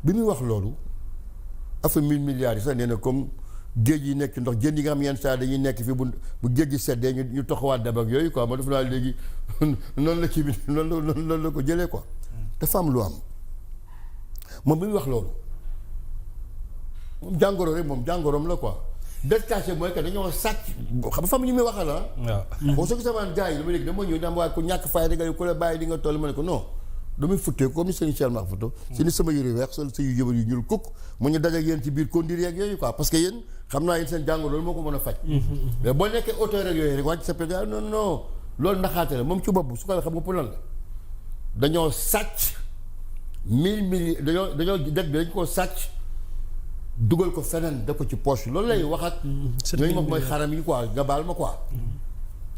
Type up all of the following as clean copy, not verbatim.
bi muy wax loolu affaire 1000 milliards yi sax nee na comme géej yi nekk ndox jën yi nga xam yenn saa dañuy nekk fii bu géej gi seddee ñu toxawaat dem ak yooyu quoi ma def naa léegi noonu la kii bi noonu la ko jëlee quoi. dafa am lu am moom bi muy wax loolu moom jàngoro rek moom jàngoroom la quoi. dette cachée mooy que dañoo sàcc xam nga fam ñu muy waxal la. waaw boo soo ko samaan gars yi dama léegi dama ñëw dama waaye ku ñàkk fay rek ku la bàyyi di nga toll ma ne ko non damay futtee comme ni seen Cheikh Marc photo si ni sama yëre weex sol sa yu yëbal yu ñuul kukk mu ñu dajak yéen ci biir kondir yeeg yooyu quoi parce que yéen xam naa yéen seen jàngoro loolu moo ko mën a faj mais boo nekkee auteur rek yooyu rek wàcc sa pé non loolu naxaate la moom ci bopp su ko xam nga pour lan la dañoo sàcc 1000 millions dañoo det bi dañ koo sàcc dugal ko feneen def ko ci poche loolu lay wax ak ñooñu moom mooy xaram yi quoi nga baal ma quoi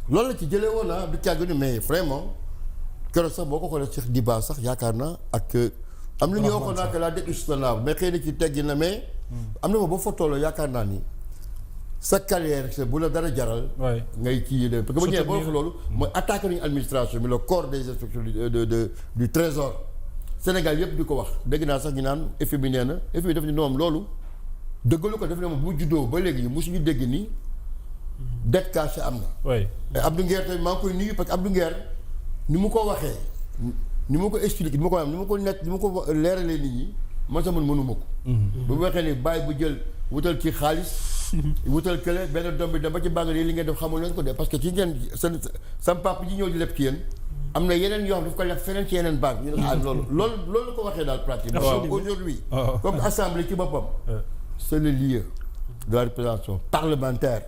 loolu la ci jëlee woon ah du càgg ni mais vraiment keroog sax boo ko xoolee Cheikh Diba sax yaakaar naa ak am na ñu waxoon naa que la dette soutenable mais xëy na ci teggi na mais am na ma ba fa tolloo yaakaar naa ni sa carrière bu la dara jaral ngay kii de parce que ba ñëwee boo wax loolu mooy attaqué nañu administration bi le corps des inspections du trésor Sénégal yëpp di ko wax dégg naa sax ñu naan FMI nee na FMI daf ni moom loolu dëggalu ko def ne moom bu juddoo ba léegi ñu mosuñu dégg ni dette cachée am na. oui Abdou Nguer tamit maa ngi koy nuyu parce que Abdou Nguer ni mu ko waxee ni mu ko expliqué ni mu ko am ni mu ko nekk ni mu ko leeralee nit ñi man sax man mënuma ko. bu mu waxee ni bàyyi bu jël wutal ci xaalis. wutal kële benn doom bi dem ba ci bànq li ngeen def xamul leen ko de parce que ci ngeen seen sam papa ji ñëw di leb ci yéen. am na yeneen yoo xam daf ko leb feneen ci yeneen banque ñu ne loolu ko waxee daal pratiquement. aujourd'hui comme assemblée ci boppam. c'est le lieu de la représentation parlementaire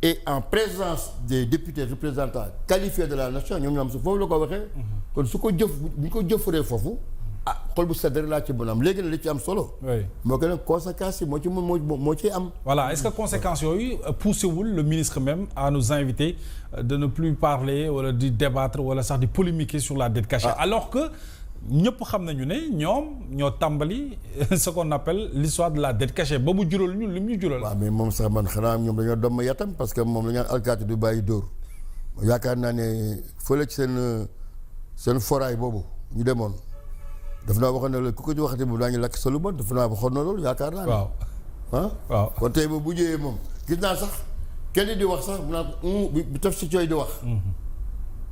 et en présence des députés représentants qualifiés de la nation ñoom ñoom su foofu la ko waxee. kon su ko jëf bu ñu ko jëfuree foofu xol bu sedd rek laa ci mën a am léegi nag li ci am solo. moo gën a conséquences yi moo ci moo ciy am. voilà est-ce que conséquences yooyu poussé wul le ministre même à nous inviter de ne plus parler wala di débattre wala sax di polémiquer sur la dette cachée. alors que ñëpp xam nañu ne ñoom ñoo tàmbali ce qu'on appelle l'histoire de la dette cachée ba mu jural ñun li mu ñu jural. waaw mais moom sax man xanaa ñoom dañoo doom ma yatam parce que moom la ñu naan alkaati du bàyyi dóor yaakaar naa ne fële ci seen foraay boobu ñu demoon daf naa waxoon ne la ku ko ci waxati moom daañu lakk sa lu bon daf naa waxoon na loolu yaakaar naa ne. waaw kon tey ba bu ñëwee moom gis naa sax kenn di wax sax mu naa ko bi taf si cooy di wax.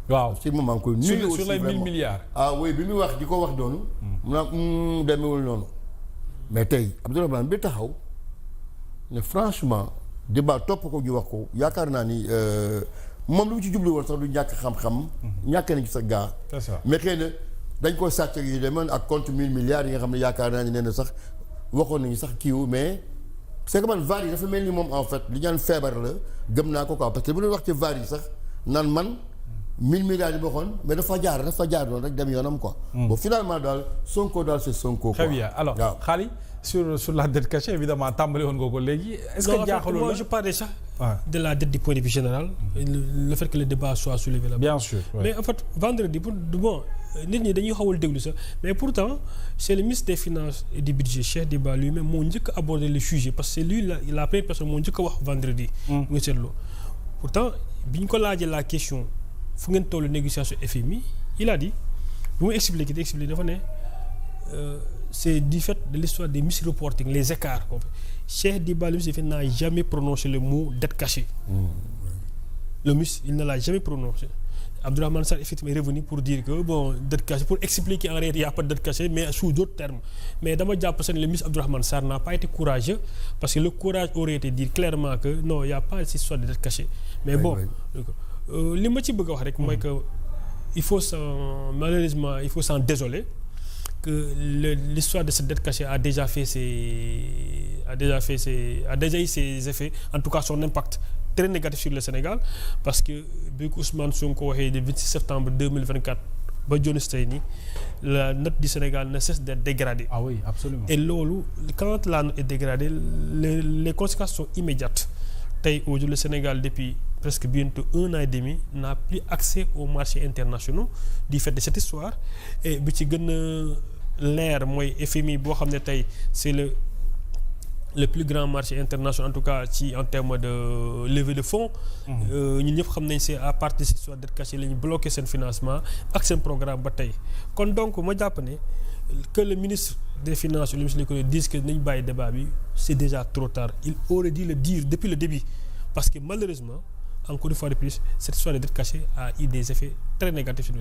waaw si moom maa ngi koy nuyu aussi sur les 1000 milliards. oui bi muy wax di ko wax noonu. mu naa demewul noonu. mais tey Abdourahmane bi taxaw ne franchement débat topp ko ñu wax ko yaakaar naa ni moom lu mu ci jublu woon sax du ñàkk xam-xam. ñàkk nañ ci sa gaa. c'est ça mais xëy na dañ ko sàcc yi demoon ak compte 1000 milliards yi nga xam ne yaakaar naa ni nee na sax waxoon nañu sax kiiwu mais c'est que man VAR yi dafa mel ni moom en fait li ñaan feebar la gëm naa ko quoi parce que bu doon wax ci VAR yi sax naan man. 1000 milliards yi waxoon mais dafa jaar noonu rek dem yoonam quoi. bon finalement daal Sonko daal c'est Sonko. très bien alors Khali sur la dette cachée évidemment tàmbali woon nga ko léegi. est-ce que jaaxalul la moi je parlais sax. de la dette du point de vue général. le fait que le débat soit soulevé là. bien sûr mais en fait vendredi bon nit ñi dañuy xawal déglu sax mais pourtant c'est le ministre des finances et du budget Cheikh Diba lui-même moo njëkk a abordé le sujet parce que c'est lui la première personne moo njëkk a wax vendredi. nga seetlu pourtant bi ñu ko laajee la question. fu ngeen tollu négociation FMI il a dit bu mu expliqué dafa ne c'est du fait de l'histoire des misreporting les écarts qu'on fait Cheikh Diba le ministre n'a jamais prononcé le mot dette cachée. Le ministre il ne l'a jamais prononcé. Abdourahmane Sarr effectivement est revenu pour dire que bon dette cachée pour expliquer en réalité il y a pas de dette cachée mais sous d'autres termes mais dama jàpp seen le ministre Abdourahmane Sarr n'a pas été courageux parce que le courage aurait été de dire clairement que non il y a pas cette histoire de dette cachée mais bon. li ma ci bëgg a wax rek mooy que malheureusement il faut s'en désoler que l'histoire de cette dette cachée a déjà eu ses effets en tout cas son impact très négatif sur le Sénégal parce que bi ko Ousmane Sonko waxee le 26 septembre 2024 ba Jonas tey nii la note du Sénégal ne cesse d'être dégradée. Ah oui, absolument. Et loolu quand la note est dégradée les conséquences sont immédiates. Tey aujourd'hui le Sénégal depuis presque bientôt 1 an et demi n'a plus accès aux marchés internationaux du fait de cette histoire et bi ci gën a leer mooy FMI boo xam ne tey c'est le le plus grand marché international en tout cas en termes de levée de fonds. ñun ñëpp xam nañ c'est à partir de cette histoire de dette cachée la ñu bloqué seen financement ak seen programme ba tey kon donc ma jàpp ne que le ministre des finances ou le ministre de l'économie disent que nañ bàyyi débat bi c'est déjà trop tard il aurait dû le dire depuis le début parce que malheureusement encore une fois de plus cette histoire de dette cachée a eu des effets très négatifs sur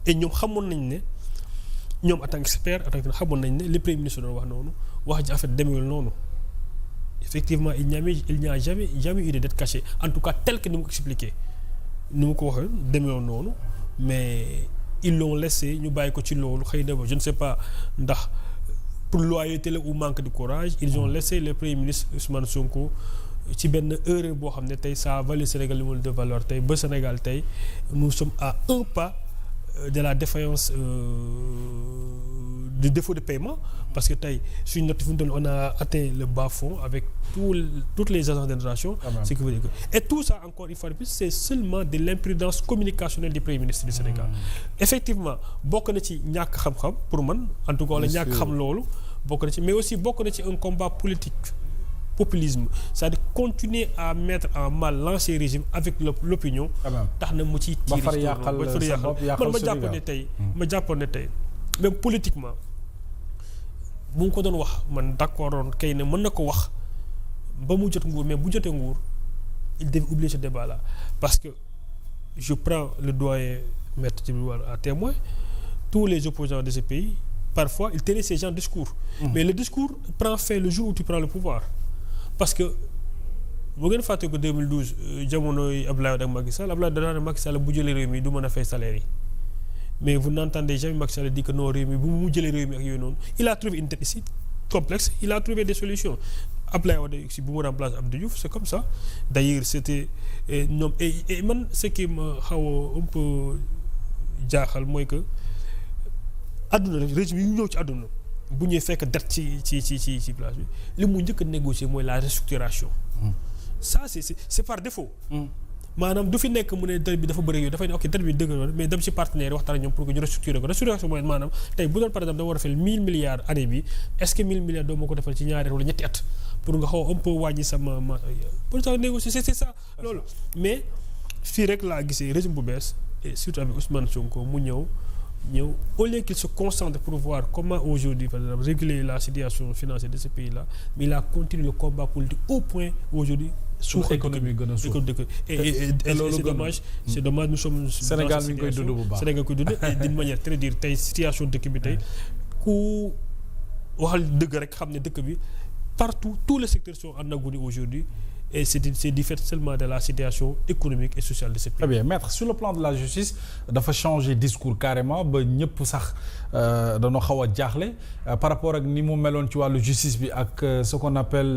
et ñoom xamoon nañ ne ñoom en tant qu'expert xamoon nañ ne le premier ministre doon wax noonu wax ji en fait demeewul noonu effectivement il n'y a jamais eu de dette cachée en tout cas tel que ni mu ko expliqué ni mu ko waxee demeewul noonu mais ils l'ont laissé ñu bàyyi ko ci loolu xëy na je ne sais pas ndax pour loyauté la ou manque de courage ils ont laissé le premier ministre Ousmane Sonko ci benn erreur boo xam ne tey ça a valu Sénégal li de valeur tey ba Sénégal tey nous sommes à un pas de la défaillance du défaut de paiement parce que tey suñu note fu mu toll on a atteint le bas-fond avec toutes les agences de notation. Ce qui veut dire que et tout ça encore une fois de plus c'est seulement de l'imprudence communicationnelle du premier ministre du Sénégal. Effectivement bokk na ci ñàkk xam-xam pour man en tout cas wala ñàkk xam loolu bokk na ci mais aussi bokk na ci un combat politique. Populisme c'est-à-dire continuer à mettre en mal l'ancien régime avec l'opinion tax na mu ciy tiiri man ma jàppoon ne tey même politiquement bu mu ko doon wax man d'accordoon kay ne mën na ko wax ba mu jot nguur mais bu jotee nguur il devait oublier ce débat là parce que je prends le doyen Maître Djibril War à témoin tous les opposants de ce pays parfois ils tenaient ces genres de discours mais le discours prend fin le jour où tu prends le pouvoir parce que bu ngeen fàtte ko 2012 jamonoy Abdoulaye Wade ak Macky Sall Abdoulaye danaa ne Macky Sall bu jëlee réew mi du mën a fay salaire yi mais vous n'entendez jamais Macky Sall dire que non réew mi bu mu jëlee réew mi ak yooyu noonu il a trouvé une tête ici complexe il a trouvé des solutions Abdoulaye Wade si bu mu remplace Abdou Diouf c'est comme ça d'ailleurs c'était ñoom et man ce qui ma xaw a un peu jaaxal mooy que àdduna rek régime yi ñëw ci àdduna bu ñuy fekk dette ci place bi li mu njëkk a négocier mooy la restructuration. ça c'est par défaut. maanaam du fi nekk mu ne dette bi dafa bëri yooyu dafay ne ok dette bi dëgg la mais dem ci partenaire yi waxtaan ak ñoom pour que ñu restructurer ko restructuration mooy maanaam tey bu doon par exemple da war a fay 1000 milliards année bi est-ce que 1000 milliards doo ma ko defal ci ñaari at wala ñetti at pour nga xaw un peu wàññi sama pour ça négocier c'est ça loolu mais fii rek laa gisee régime bu bees et surtout avec Ousmane Sonko mu ñëw au lieu qu'il se concentre pour voir comment aujourd'hui par exemple réguler la situation financière de ce pays-là mais il a continué le combat politique au point aujourd'hui suux économie gën a suux et c'est dommage nous sommes Sénégal mi ngi koy dund bu baax Sénégal koy dund et d'une manière très dure tey situation dëkk bi tey ku waxal dëgg rek xam ne dëkk bi partout tous les secteurs sont en agonie aujourd'hui et c'est du fait seulement de la situation économique et sociale de ce pays. Très bien maître sur le plan de la justice dafa changer discours carrément ba ñëpp sax dañoo xaw a jaaxle par rapport ak ni mu meloon ci wàllu justice bi ak ce qu'on appelle